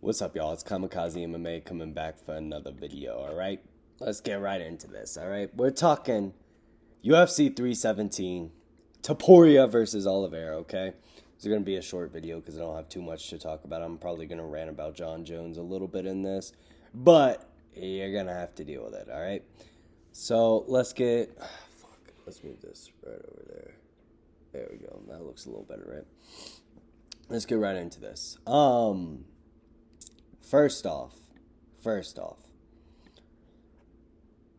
What's up, y'all? It's Kamikaze MMA coming back for another video, alright? Let's get right into this, alright? We're talking UFC 317, Topuria versus Oliveira, okay? It's going to be a short video because I don't have too much to talk about. I'm probably going to rant about John Jones a little bit in this, but you're going to have to deal with it, alright? So, let's get... let's move this right over there. There we go. That looks a little better, right? Let's get right into this. First off,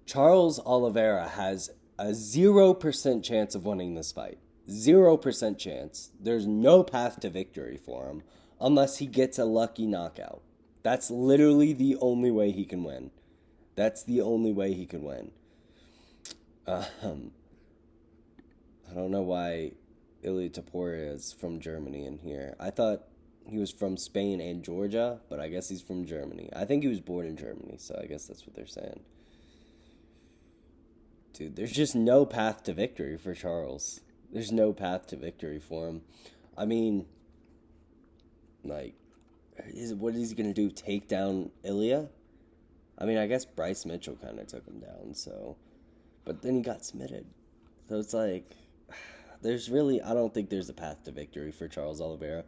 Charles Oliveira has a 0% chance of winning this fight. 0% chance. There's no path to victory for him unless he gets a lucky knockout. That's literally the only way he can win. That's the only way he can win. I don't know why Ilia Topuria is from Germany in here. I thought he was from Spain and Georgia, but I guess he's from Germany. I think he was born in Germany, so I guess that's what they're saying. Dude, there's just no path to victory for Charles. There's no path to victory for him. I mean, like, what is he going to do, take down Ilia? I mean, I guess Bryce Mitchell kind of took him down, so... But then he got submitted. So it's like, I don't think there's a path to victory for Charles Oliveira.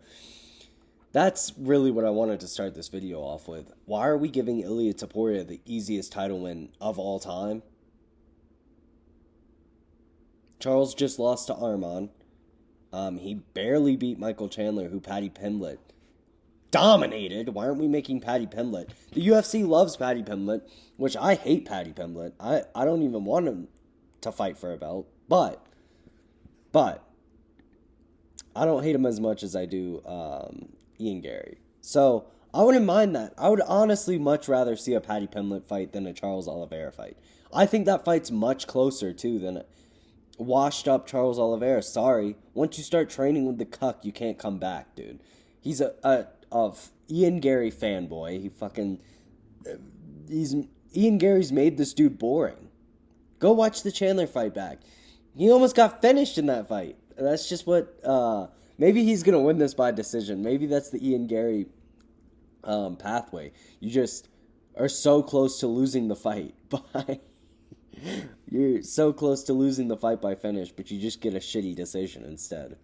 That's really what I wanted to start this video off with. Why are we giving Ilia Topuria the easiest title win of all time? Charles just lost to Armen. He barely beat Michael Chandler, who Paddy Pimblett dominated. Why aren't we making Paddy Pimblett? The UFC loves Paddy Pimblett, which I hate Paddy Pimblett. I don't even want him to fight for a belt. But I don't hate him as much as I do Ian Gary. So I wouldn't mind that. I would honestly much rather see a Paddy Pimblett fight than a Charles Oliveira fight. I think that fight's much closer too than a washed up Charles Oliveira. Sorry, once you start training with the cuck, you can't come back, dude. He's a Ian Gary fanboy. Ian Gary's made this dude boring. Go watch the Chandler fight back. He almost got finished in that fight. That's just what, maybe he's going to win this by decision. Maybe that's the Ian Gary pathway. You just are so close to losing the fight you're so close to losing the fight by finish, but you just get a shitty decision instead.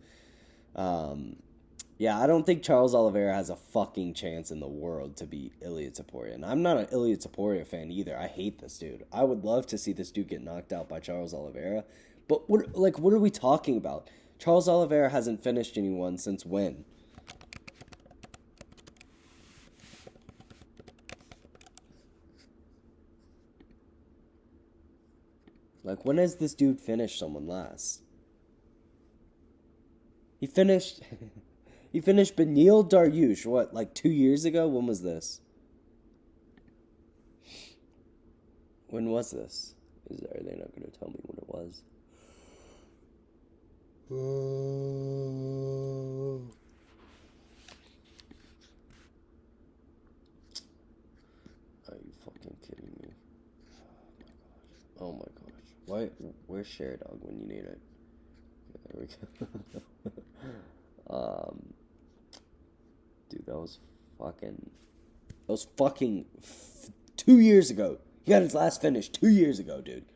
Yeah, I don't think Charles Oliveira has a fucking chance in the world to beat Ilia Topuria. And I'm not an Ilia Topuria fan either. I hate this dude. I would love to see this dude get knocked out by Charles Oliveira. But what are we talking about? Charles Oliveira hasn't finished anyone since when? Like, when has this dude finished someone last? He finished Beneil Dariush, what, like 2 years ago? When was this? When was this? Are they not going to tell me when it was? Are you fucking kidding me? Oh my gosh. Why? Where's Scaredy when you need it? There we go. Dude, that was fucking 2 years ago. He got his last finish 2 years ago, dude.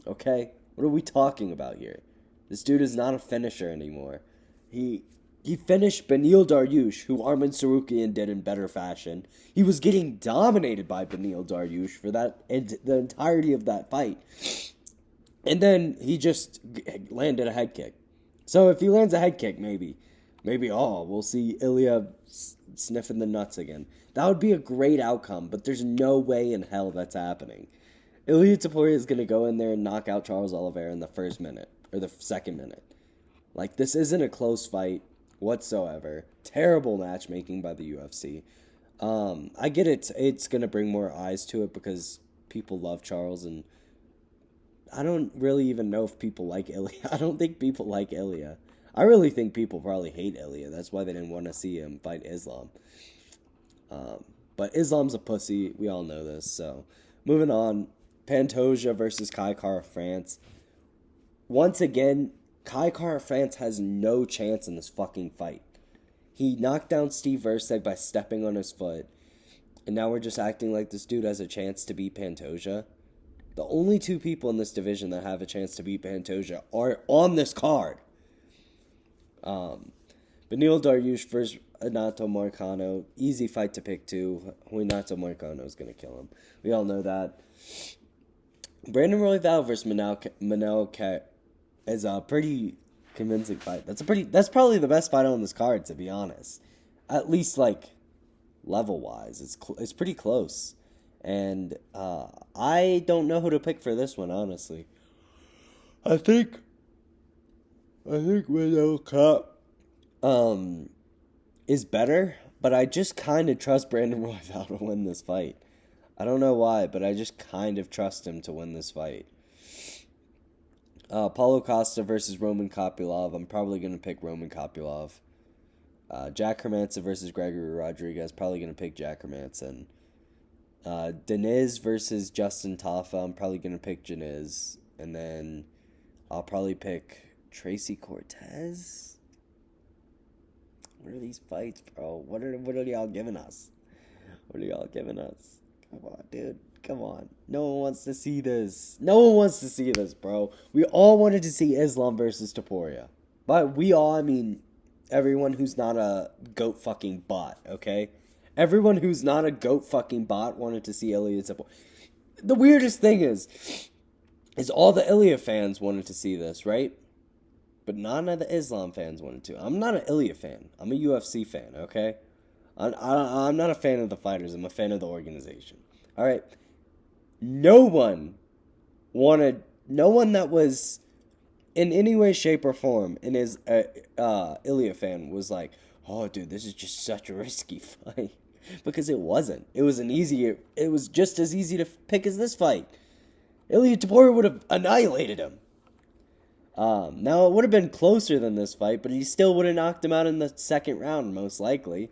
Okay? What are we talking about here? This dude is not a finisher anymore. He finished Beneil Dariush, who Armen Sarukian did in better fashion. He was getting dominated by Beneil Dariush for the entirety of that fight. And then he just landed a head kick. So if he lands a head kick, maybe, we'll see Ilia sniffing the nuts again. That would be a great outcome, but there's no way in hell that's happening. Ilia Topuria is going to go in there and knock out Charles Oliveira in the first minute, or the second minute. Like, this isn't a close fight whatsoever. Terrible matchmaking by the UFC. I get it's going to bring more eyes to it because people love Charles, and I don't really even know if people like Ilia. I don't think people like Ilia. I really think people probably hate Ilia. That's why they didn't want to see him fight Islam. But Islam's a pussy. We all know this. So, moving on. Pantoja versus Kai Kara France. Once again, Kai Kara France has no chance in this fucking fight. He knocked down Steve Versteg by stepping on his foot. And now we're just acting like this dude has a chance to beat Pantoja. The only two people in this division that have a chance to beat Pantoja are on this card. Beneil Dariush versus Renato Moicano. Easy fight to pick, too. Renato Moicano is going to kill him. We all know that. Brandon Royval versus Manel is a pretty convincing fight. That's probably the best fight on this card, to be honest. At least, like, level-wise. It's pretty close. And I don't know who to pick for this one, honestly. I think Manel is better, but I just kind of trust Brandon Royval to win this fight. I don't know why, but I just kind of trust him to win this fight. Paulo Costa versus Roman Kopylov. I'm probably going to pick Roman Kopylov. Jack Hermanson versus Gregory Rodriguez. Probably going to pick Jack Hermanson. Deniz versus Justin Tafa. I'm probably going to pick Deniz. And then I'll probably pick Tracy Cortez. What are these fights, bro? What are y'all giving us? What are y'all giving us? Come on, dude. Come on. No one wants to see this. No one wants to see this, bro. We all wanted to see Islam versus Topuria. But we all, I mean, everyone who's not a goat fucking bot, okay? Everyone who's not a goat fucking bot wanted to see Ilia Topuria. The weirdest thing is all the Ilia fans wanted to see this, right? But none of the Islam fans wanted to. I'm not an Ilia fan. I'm a UFC fan, okay? I'm not a fan of the fighters. I'm a fan of the organization. All right? No one that was in any way, shape, or form and is a Ilia fan was like, oh, dude, this is just such a risky fight. Because it wasn't. It was just as easy to pick as this fight. Ilia Topuria would have annihilated him. Now, it would have been closer than this fight, but he still would have knocked him out in the second round, most likely.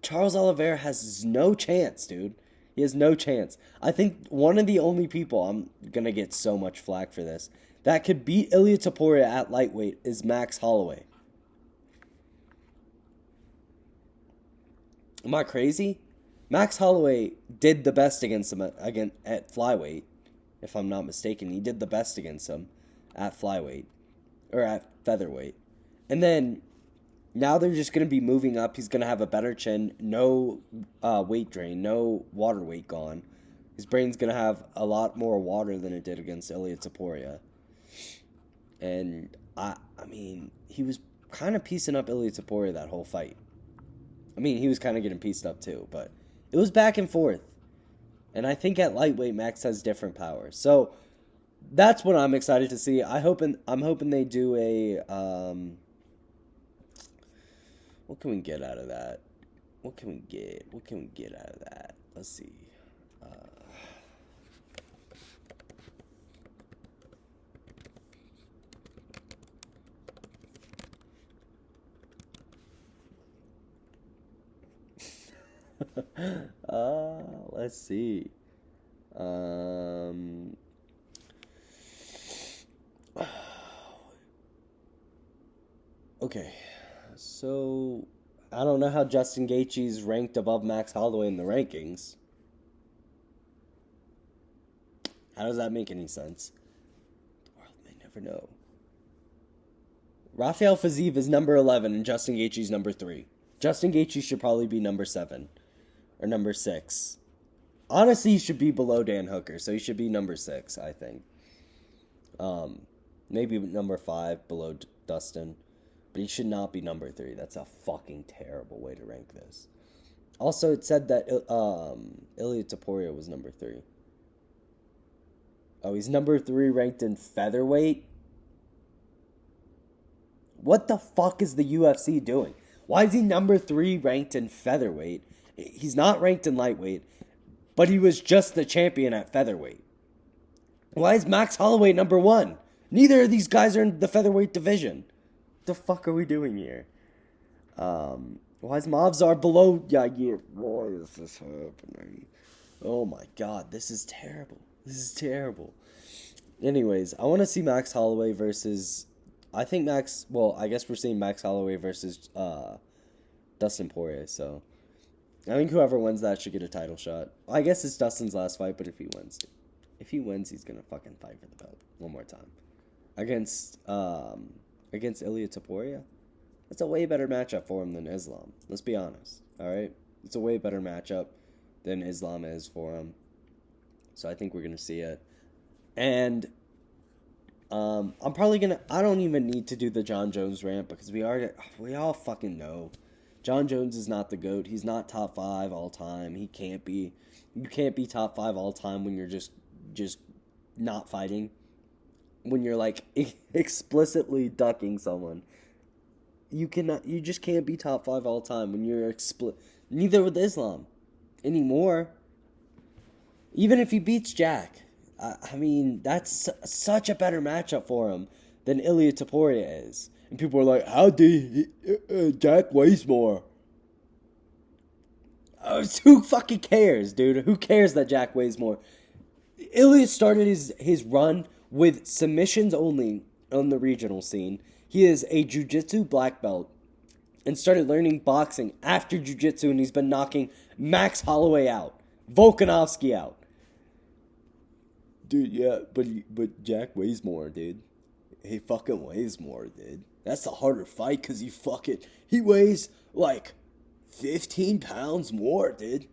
Charles Oliveira has no chance, dude. He has no chance. I think one of the only people, I'm going to get so much flack for this, that could beat Ilia Topuria at lightweight is Max Holloway. Am I crazy? Max Holloway did the best against him at flyweight, if I'm not mistaken. He did the best against him at flyweight, or at featherweight. And then, now they're just going to be moving up. He's going to have a better chin, no weight drain, no water weight gone. His brain's going to have a lot more water than it did against Ilia Topuria. And, I mean, he was kind of piecing up Ilia Topuria that whole fight. I mean, he was kind of getting pieced up too, but it was back and forth. And I think at lightweight, Max has different powers. So, that's what I'm excited to see. I'm hoping they do a, what can we get out of that? What can we get out of that? Let's see. Let's see. Okay, so I don't know how Justin Gaethje's ranked above Max Holloway in the rankings. How does that make any sense? The world may never know. Rafael Fiziev is number 11 and Justin Gaethje's number 3. Justin Gaethje should probably be number 7 or number 6. Honestly, he should be below Dan Hooker, so he should be number 6, I think. Maybe number 5 below Dustin. But he should not be number 3. That's a fucking terrible way to rank this. Also, it said that Ilia Topuria was number 3. Oh, he's number 3 ranked in featherweight? What the fuck is the UFC doing? Why is he number 3 ranked in featherweight? He's not ranked in lightweight, but he was just the champion at featherweight. Why is Max Holloway number 1? Neither of these guys are in the featherweight division. What the fuck are we doing here? Why is Movzar below Yair? Why is this happening? Oh my god, this is terrible. This is terrible. Anyways, I want to see Max Holloway versus... I guess we're seeing Max Holloway versus Dustin Poirier, so I think whoever wins that should get a title shot. I guess it's Dustin's last fight, but if he wins, he's gonna fucking fight for the belt one more time against Ilia Topuria. That's a way better matchup for him than Islam. Let's be honest. All right, it's a way better matchup than Islam is for him. So I think we're gonna see it, and I'm probably gonna. I don't even need to do the John Jones rant because we all fucking know. John Jones is not the GOAT. He's not top 5 all time. He can't be. You can't be top 5 all time when you're just not fighting. When you're like explicitly ducking someone. You just can't be top 5 all time when you're neither with Islam anymore. Even if he beats Jack, I mean that's such a better matchup for him than Ilia Topuria is. And people are like, how did Jack weighs more? Who fucking cares, dude? Who cares that Jack weighs more? Ilia started his run with submissions only on the regional scene. He is a jiu-jitsu black belt and started learning boxing after jiu-jitsu, and he's been knocking Max Holloway out, Volkanovski out. Dude, yeah, but Jack weighs more, dude. He fucking weighs more, dude. That's the harder fight because he weighs like 15 pounds more, dude.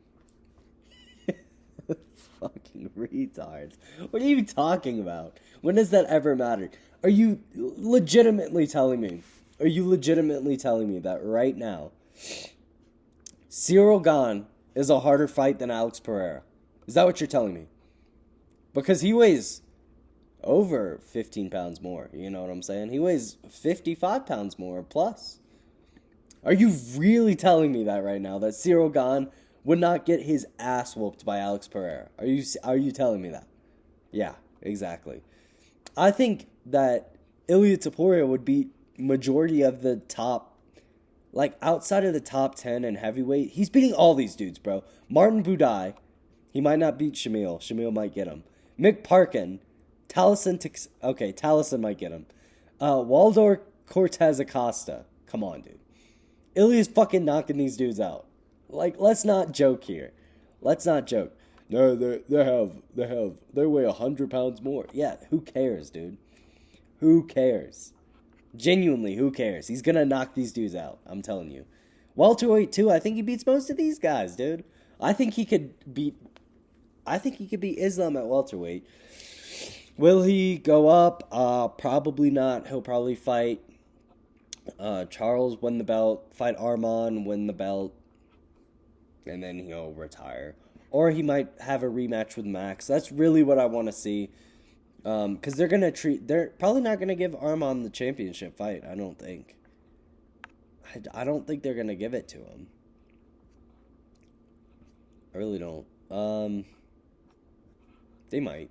Fucking retards. What are you talking about? When does that ever matter? Are you legitimately telling me that right now Cyril Gane is a harder fight than Alex Pereira? Is that what you're telling me? Because he weighs over 15 pounds more. You know what I'm saying? He weighs 55 pounds more plus. Are you really telling me that right now? That Cyril Gane would not get his ass whooped by Alex Pereira? Are you telling me that? Yeah, exactly. I think that Ilia Topuria would beat majority of the top, like outside of the top 10 in heavyweight. He's beating all these dudes, bro. Martin Buday. He might not beat Shamil. Shamil might get him. Mick Parkin. Taliesin might get him. Waldor Cortez Acosta. Come on, dude. Ilia's fucking knocking these dudes out. Like, let's not joke here. Let's not joke. No, they weigh 100 pounds more. Yeah, who cares, dude? Who cares? Genuinely, who cares? He's gonna knock these dudes out. I'm telling you. Welterweight too. I think he beats most of these guys, dude. I think he could beat Islam at welterweight. Will he go up? Probably not. He'll probably fight Charles, win the belt, fight Armen, win the belt, and then he'll retire. Or he might have a rematch with Max. That's really what I want to see. Because they're probably not going to give Armen the championship fight, I don't think. I don't think they're going to give it to him. I really don't. They might,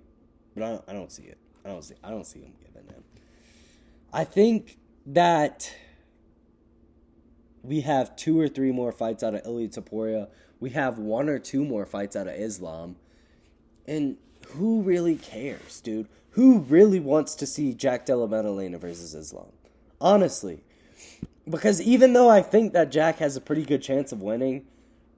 but I don't see it. I don't see him giving him. I think that we have 2 or 3 more fights out of Ilia Topuria. We have 1 or 2 more fights out of Islam. And who really cares, dude? Who really wants to see Jack Della Maddalena versus Islam? Honestly. Because even though I think that Jack has a pretty good chance of winning,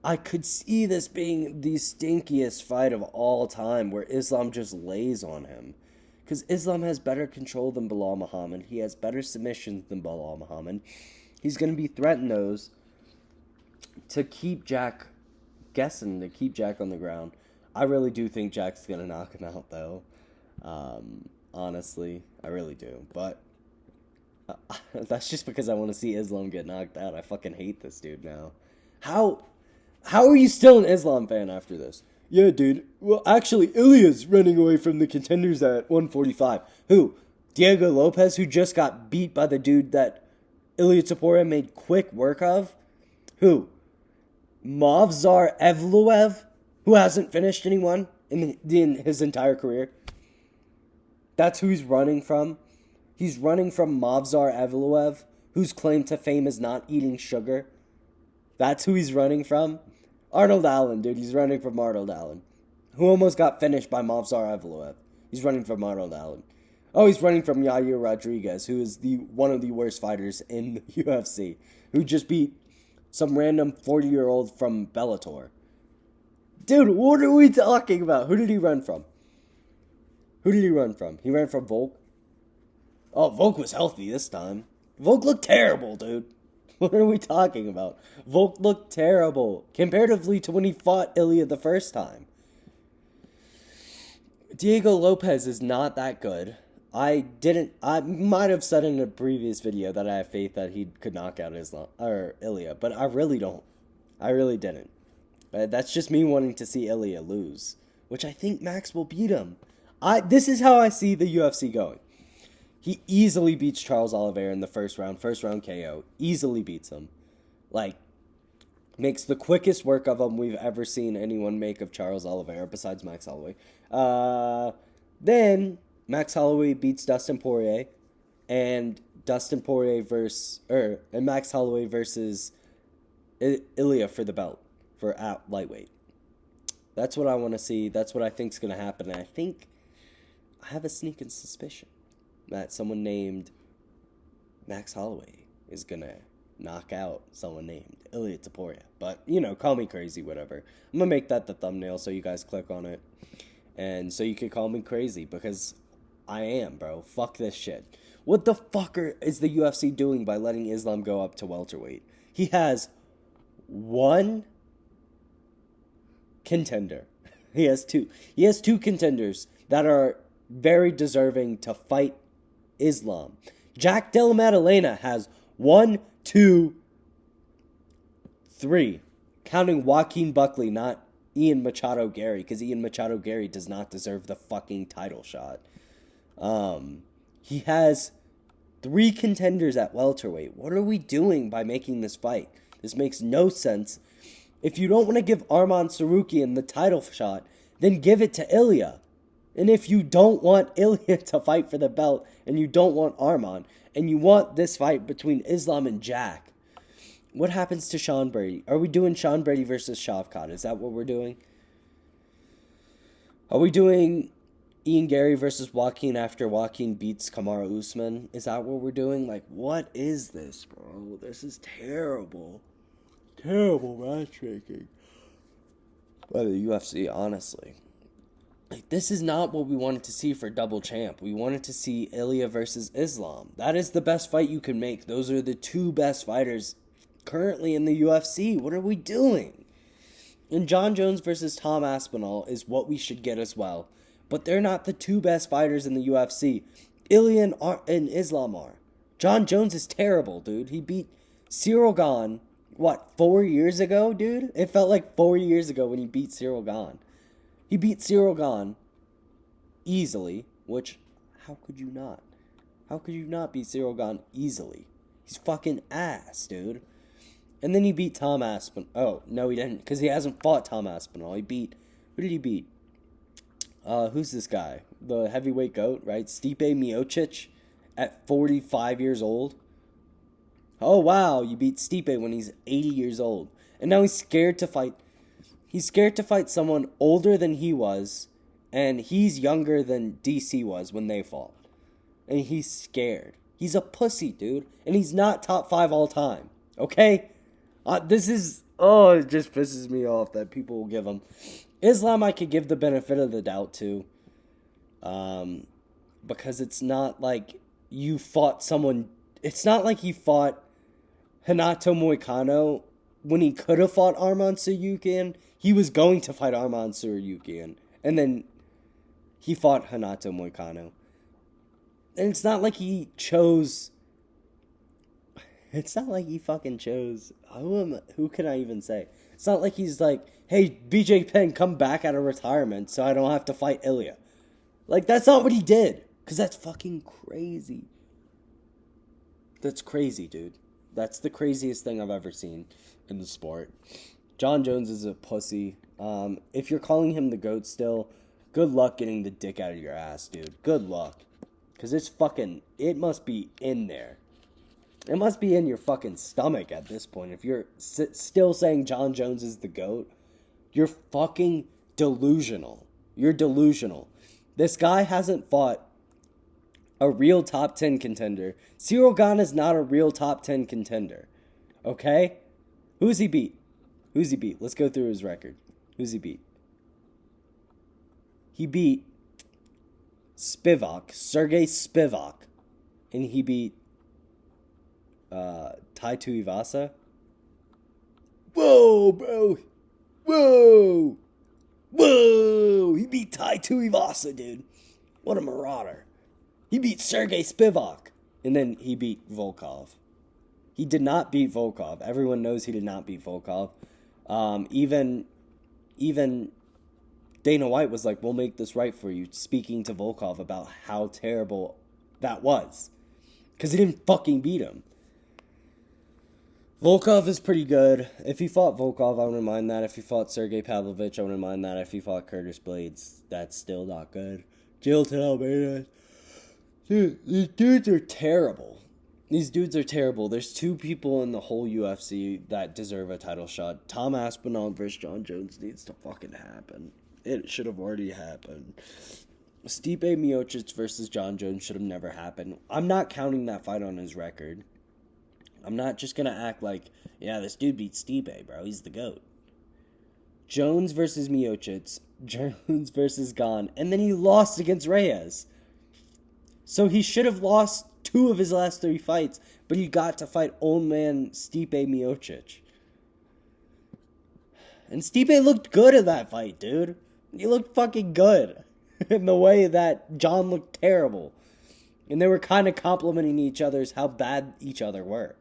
I could see this being the stinkiest fight of all time where Islam just lays on him. Because Islam has better control than Bilal Muhammad. He has better submissions than Bilal Muhammad. He's going to be threatening those to keep Jack guessing, to keep Jack on the ground. I really do think Jack's going to knock him out, though. Honestly, I really do. But that's just because I want to see Islam get knocked out. I fucking hate this dude now. How are you still an Islam fan after this? Yeah, dude. Well, actually, Ilia's running away from the contenders at 145. Who? Diego Lopez, who just got beat by the dude that Ilia Topuria made quick work of? Who? Movsar Evloev, who hasn't finished anyone in his entire career? That's who he's running from. He's running from Movsar Evloev, whose claim to fame is not eating sugar. That's who he's running from. Arnold Allen, dude. He's running from Arnold Allen, who almost got finished by Movsar Evloev. He's running from Arnold Allen. Oh, he's running from Yair Rodriguez, who is one of the worst fighters in the UFC, who just beat Some random 40-year-old from Bellator. Dude, what are we talking about? Who did he run from? He ran from Volk. Oh, Volk was healthy this time. Volk looked terrible, dude. What are we talking about? Volk looked terrible comparatively to when he fought Ilia the first time. Diego Lopez is not that good. I might have said in a previous video that I have faith that he could knock out Ilia, but I really don't. I really didn't. That's just me wanting to see Ilia lose, which I think Max will beat him. This is how I see the UFC going. He easily beats Charles Oliveira in the first round KO. Easily beats him. Like, makes the quickest work of him we've ever seen anyone make of Charles Oliveira besides Max Holloway. Then Max Holloway beats Dustin Poirier, and Max Holloway versus Ilia for the belt for at lightweight. That's what I want to see. That's what I think is going to happen. And I have a sneaking suspicion that someone named Max Holloway is going to knock out someone named Ilia Topuria. But, call me crazy, whatever. I'm going to make that the thumbnail so you guys click on it. And so you can call me crazy, because I am, bro. Fuck this shit. What the fucker is the UFC doing by letting Islam go up to welterweight? He has one contender. He has two. He has two contenders that are very deserving to fight Islam. Jack Della Maddalena has 1, 2, 3. Counting Joaquin Buckley, not Ian Machado Gary, because Ian Machado Gary does not deserve the fucking title shot. He has 3 contenders at welterweight. What are we doing by making this fight? This makes no sense. If you don't want to give Arman Sarukian the title shot, then give it to Ilia. And if you don't want Ilia to fight for the belt, and you don't want Arman, and you want this fight between Islam and Jack, what happens to Sean Brady? Are we doing Sean Brady versus Shavkat? Is that what we're doing? Are we doing Ian Gary versus Joaquin after Joaquin beats Kamaru Usman? Is that what we're doing? Like, what is this, bro? This is terrible. Terrible matchmaking by the UFC, honestly. Like, this is not what we wanted to see for double champ. We wanted to see Ilia versus Islam. That is the best fight you can make. Those are the 2 best fighters currently in the UFC. What are we doing? And John Jones versus Tom Aspinall is what we should get as well. But they're not the 2 best fighters in the UFC. Ilia and Islam are. John Jones is terrible, dude. He beat Cyril Gane, 4 years ago, dude? It felt like 4 years ago when he beat Cyril Gane. He beat Cyril Gane easily, which, how could you not? How could you not beat Cyril Gane easily? He's fucking ass, dude. And then he beat Tom Aspinall. Oh, no, he didn't, because he hasn't fought Tom Aspinall. Who did he beat? Who's this guy? The heavyweight goat, right? Stipe Miocic at 45 years old. Oh, wow, you beat Stipe when he's 80 years old. And now he's scared to fight. He's scared to fight someone older than he was, and he's younger than DC was when they fought. And he's scared. He's a pussy, dude. And he's not top 5 all time. Okay? It just pisses me off that people will give him. Islam I could give the benefit of the doubt to. Because it's not like you fought someone. It's not like he fought Renato Moicano when he could have fought Arman Tsarukyan. He was going to fight Arman Tsarukyan, and then he fought Renato Moicano. And it's not like he chose. It's not like he fucking chose. Who can I even say? It's not like he's like, hey, BJ Penn, come back out of retirement so I don't have to fight Ilia. Like, that's not what he did. Because that's fucking crazy. That's crazy, dude. That's the craziest thing I've ever seen in the sport. John Jones is a pussy. If you're calling him the GOAT still, good luck getting the dick out of your ass, dude. Good luck. Because it must be in there. It must be in your fucking stomach at this point. If you're still saying John Jones is the GOAT, you're fucking delusional. You're delusional. This guy hasn't fought a real top 10 contender. Cyril Gane is not a real top 10 contender. Okay? Who's he beat? Who's he beat? Let's go through his record. Who's he beat? He beat Spivak, Sergey Spivak, and he beat Tai Tuivasa. Whoa, bro. Whoa. Whoa. He beat Tai Tuivasa, dude. What a marauder. He beat Sergey Spivak. And then he beat Volkov. He did not beat Volkov. Everyone knows he did not beat Volkov. Even Dana White was like, we'll make this right for you, speaking to Volkov about how terrible that was. Because he didn't fucking beat him. Volkov is pretty good. If he fought Volkov, I wouldn't mind that. If he fought Sergey Pavlovich, I wouldn't mind that. If he fought Curtis Blades, that's still not good. Jilton Almeida. Dude, these dudes are terrible. These dudes are terrible. There's two people in the whole UFC that deserve a title shot. Tom Aspinall versus John Jones needs to fucking happen. It should have already happened. Stipe Miocic versus John Jones should have never happened. I'm not counting that fight on his record. I'm not just going to act like, yeah, this dude beat Stipe, bro. He's the GOAT. Jones versus Miocic. Jones versus Gane. And then he lost against Reyes. So he should have lost 2 of his last 3 fights, but he got to fight old man Stipe Miocic. And Stipe looked good in that fight, dude. He looked fucking good. In the way that John looked terrible. And they were kind of complimenting each other's how bad each other were.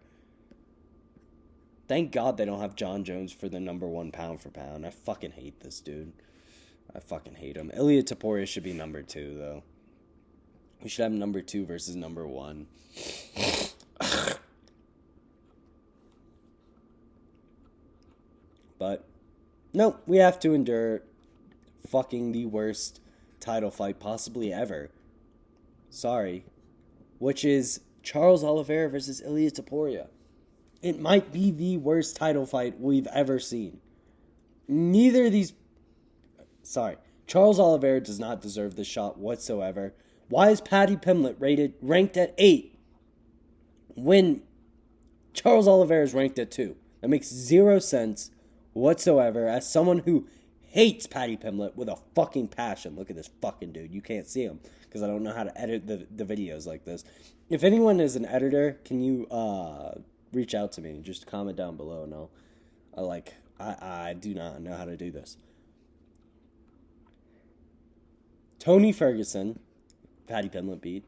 Thank God they don't have John Jones for the number 1 pound for pound. I fucking hate this dude. I fucking hate him. Ilia Topuria should be number 2, though. We should have number 2 versus number 1. But, no, we have to endure fucking the worst title fight possibly ever. Sorry. Which is Charles Oliveira versus Ilia Topuria. It might be the worst title fight we've ever seen. Neither of these... Sorry. Charles Oliveira does not deserve this shot whatsoever. Why is Paddy Pimblett ranked at 8 when Charles Oliveira is ranked at 2? That makes 0 sense whatsoever as someone who hates Paddy Pimblett with a fucking passion. Look at this fucking dude. You can't see him because I don't know how to edit the videos like this. If anyone is an editor, can you reach out to me? Just comment down below and I do not know how to do this. Tony Ferguson, Paddy Pimblett beat.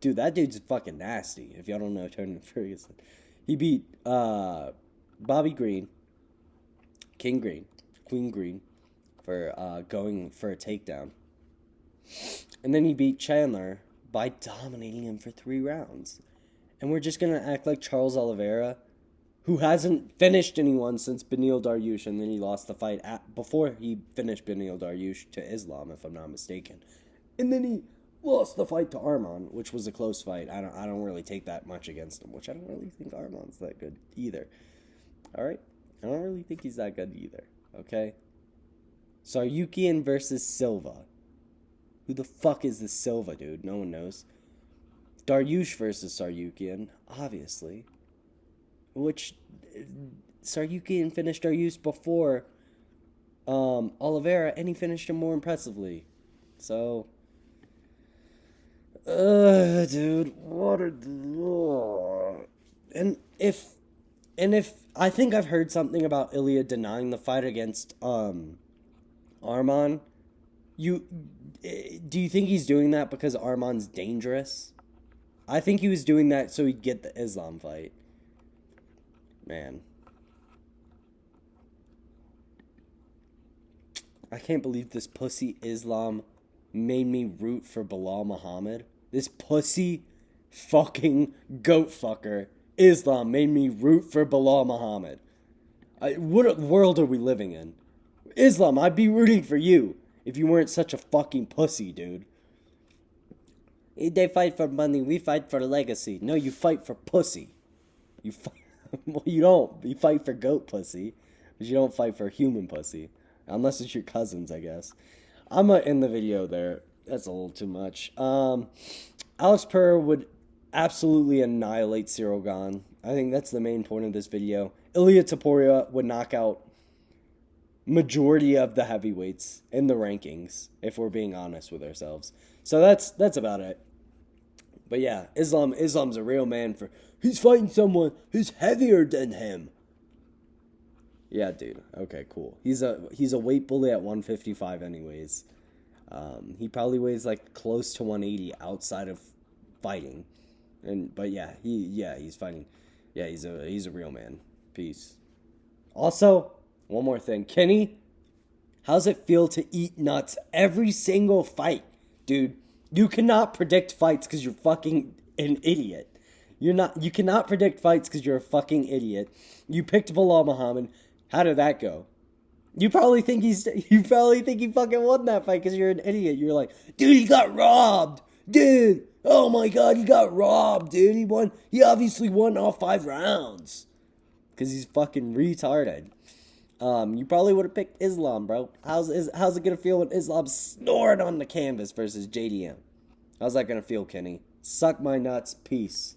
That dude's fucking nasty. If y'all don't know Tony Ferguson, he beat Bobby Green, Queen Green, for going for a takedown, and then he beat Chandler by dominating him for 3 rounds. And we're just gonna act like Charles Oliveira, who hasn't finished anyone since Beneil Dariush, and then he lost the fight before he finished Beneil Dariush to Islam, if I'm not mistaken, and then he lost the fight to Armen, which was a close fight. I don't really take that much against him, which I don't really think Arman's that good either. All right, I don't really think he's that good either. Okay, Saryukian versus Silva. Who the fuck is this Silva, dude? No one knows. Dariush versus Saryukian, obviously. Which Saryukian finished Dariush before Oliveira, and he finished him more impressively. So, dude, what a... And if I think I've heard something about Ilia denying the fight against Armen. Do you think he's doing that because Arman's dangerous? I think he was doing that so he'd get the Islam fight. Man. I can't believe this pussy Islam made me root for Bilal Muhammad. This pussy fucking goat fucker Islam made me root for Bilal Muhammad. What world are we living in? Islam, I'd be rooting for you if you weren't such a fucking pussy, dude. They fight for money, we fight for legacy. No, you fight for pussy. You fight... Well, you don't. You fight for goat pussy, but you don't fight for human pussy. Unless it's your cousins, I guess. I'm going to end the video there. That's a little too much. Alex Pereira would absolutely annihilate Cyril Gane. I think that's the main point of this video. Ilia Topuria would knock out majority of the heavyweights in the rankings, if we're being honest with ourselves. So that's about it. But yeah, Islam's a real man. He's fighting someone who's heavier than him. Yeah, dude. Okay, cool. He's a weight bully at 155 anyways. He probably weighs like close to 180 outside of fighting. But he's fighting. Yeah, he's a real man. Peace. Also, one more thing. Kenny, how's it feel to eat nuts every single fight? Dude, you cannot predict fights because you're fucking an idiot. You cannot predict fights because you're a fucking idiot. You picked Bilal Muhammad. How did that go? You probably think he fucking won that fight because you're an idiot. You're like, dude, he got robbed. Dude, oh my god, he got robbed, dude. He obviously won all 5 rounds. Because he's fucking retarded. You probably would have picked Islam, bro. How's it gonna feel when Islam snored on the canvas versus JDM? How's that gonna feel, Kenny? Suck my nuts. Peace.